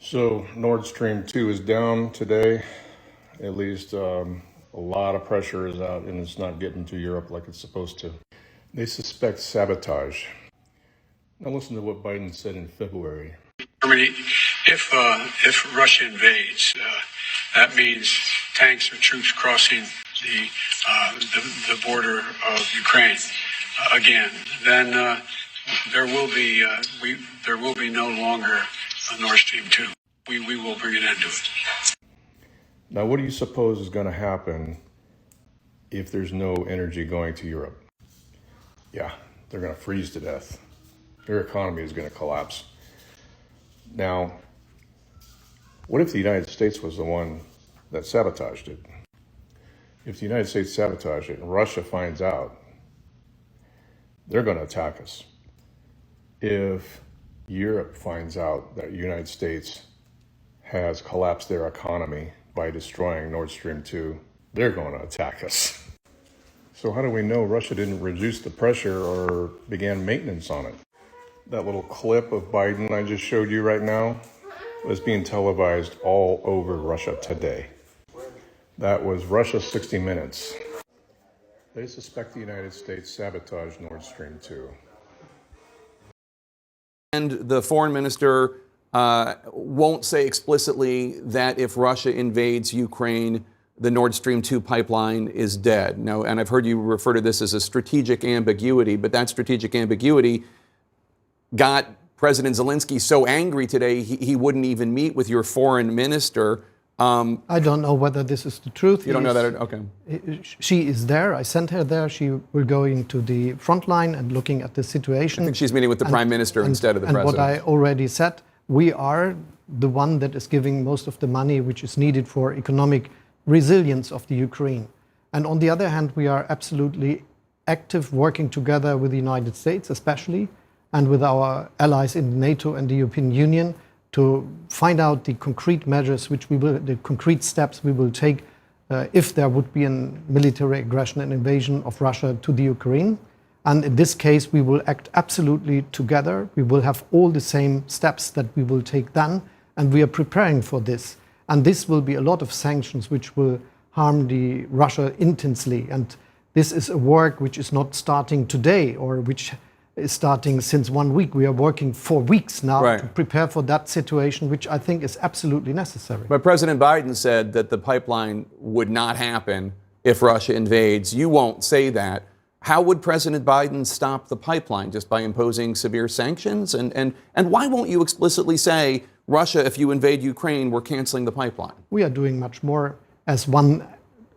So Nord Stream 2 is down today. At least a lot of pressure is out and it's not getting to Europe like it's supposed to. They suspect sabotage. Now listen to what Biden said in February. Germany, if Russia invades, that means tanks or troops crossing the border of Ukraine again. Then there will be no longer a Nord Stream 2. We will bring an end to it. Now, what do you suppose is going to happen if there's no energy going to Europe? Yeah, they're going to freeze to death. Their economy is going to collapse. Now, what if the United States was the one that sabotaged it? If the United States sabotaged it and Russia finds out, they're going to attack us. If Europe finds out that the United States has collapsed their economy by destroying Nord Stream 2, they're going to attack us. So how do we know Russia didn't reduce the pressure or began maintenance on it? That little clip of Biden I just showed you right now was being televised all over Russia today. That was Russia 60 Minutes. They suspect the United States sabotaged Nord Stream 2. And the foreign minister won't say explicitly that if Russia invades Ukraine, the Nord Stream 2 pipeline is dead. Now, and I've heard you refer to this as a strategic ambiguity, but that strategic ambiguity got President Zelensky so angry today he wouldn't even meet with your foreign minister. I don't know whether this is the truth. You don't know that? Okay. She is there. I sent her there. She will go into the front line and looking at the situation. I think she's meeting with the prime minister instead of the president. And what I already said, we are the one that is giving most of the money which is needed for economic resilience of the Ukraine. And on the other hand, we are absolutely active working together with the United States especially and with our allies in NATO and the European Union to find out the concrete measures the concrete steps we will take if there would be a military aggression and invasion of Russia to the Ukraine. And in this case, we will act absolutely together. We will have all the same steps that we will take then, and we are preparing for this. And this will be a lot of sanctions which will harm Russia intensely. And this is a work which is not starting today or which is starting since 1 week. We are working for weeks now to prepare for that situation, which I think is absolutely necessary. But President Biden said that the pipeline would not happen if Russia invades. You won't say that. How would President Biden stop the pipeline? Just by imposing severe sanctions? And why won't you explicitly say, Russia, if you invade Ukraine, we're canceling the pipeline? We are doing much more as one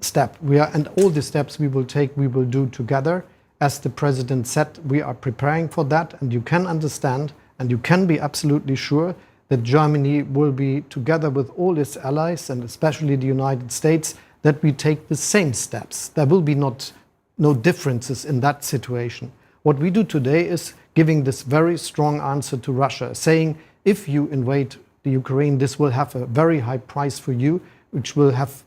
step. And all the steps we will take, we will do together. As the president said, we are preparing for that, and you can understand and you can be absolutely sure that Germany will be together with all its allies and especially the United States, that we take the same steps. There will be no differences in that situation. What we do today is giving this very strong answer to Russia, saying if you invade the Ukraine, this will have a very high price for you, which will have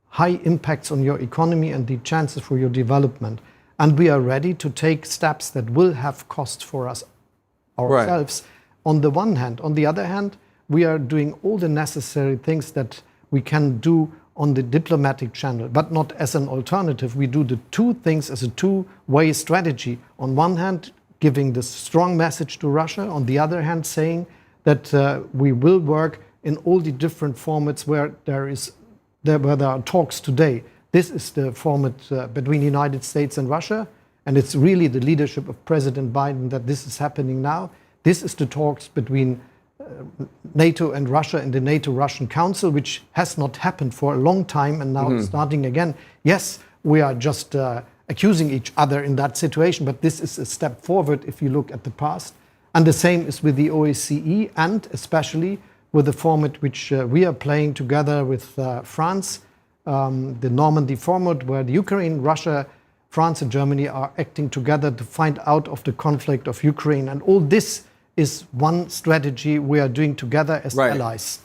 high impacts on your economy and the chances for your development. And we are ready to take steps that will have costs for us ourselves on the one hand. On the other hand, we are doing all the necessary things that we can do on the diplomatic channel, but not as an alternative. We do the two things as a two-way strategy. On one hand, giving this strong message to Russia. On the other hand, saying that we will work in all the different formats where there are talks today. This is the format between the United States and Russia, and it's really the leadership of President Biden that this is happening now. This is the talks between NATO and Russia in the NATO-Russian Council, which has not happened for a long time and now it's starting again. Yes, we are just accusing each other in that situation, but this is a step forward if you look at the past. And the same is with the OSCE and especially with the format which we are playing together with France, the Normandy format, where the Ukraine, Russia, France and Germany are acting together to find out of the conflict of Ukraine. And all this is one strategy we are doing together as allies.